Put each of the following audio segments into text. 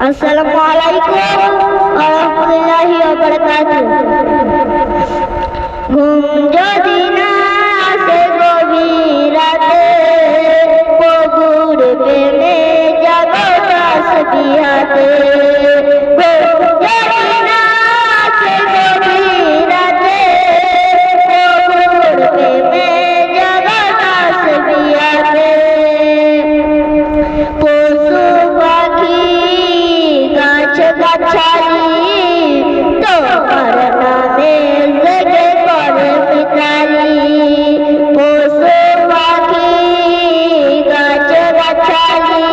আসসালামু আলাইকুম ওয়া রাহমাতুল্লাহি ওয়া বারাকাতুহু। ঘুম যদি না আসে গভীর রাতে, প্রভুর প্রেমে জাগো তাসবিহাতে। ঘুম যদি না আসে গভীর রাতে, প্রভুর প্রেমে জাগো তাসবিহাতে। পশু পাখি গাছ গাছালি তোমার নামে জেগে করে মিতালি। পশু পাখি গাছ গাছালি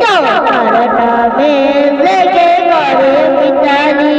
তোমার নামে জেগে করে মিতালি।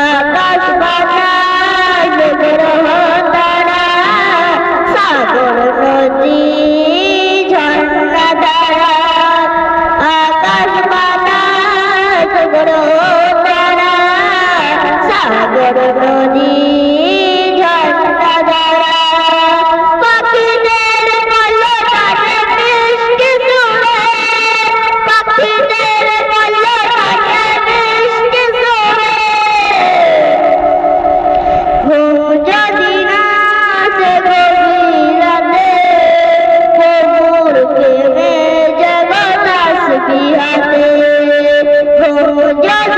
আকাশ বাতাস গ্রহ তারা সাগর নদী ঝর্ণা ধারা। আকাশ বাতাস গ্রহ তারা সাগর নদী ঝর্ণা ধারা। পাখিদের কলতানে মিষ্টি সুরে, পাখিদের কলতানে মিষ্টি সুরে। ঘুম যদি না আসে গভীর রাতে, প্রভুর প্রেমে জাগো তাসবিহাতে। ঘুম যদি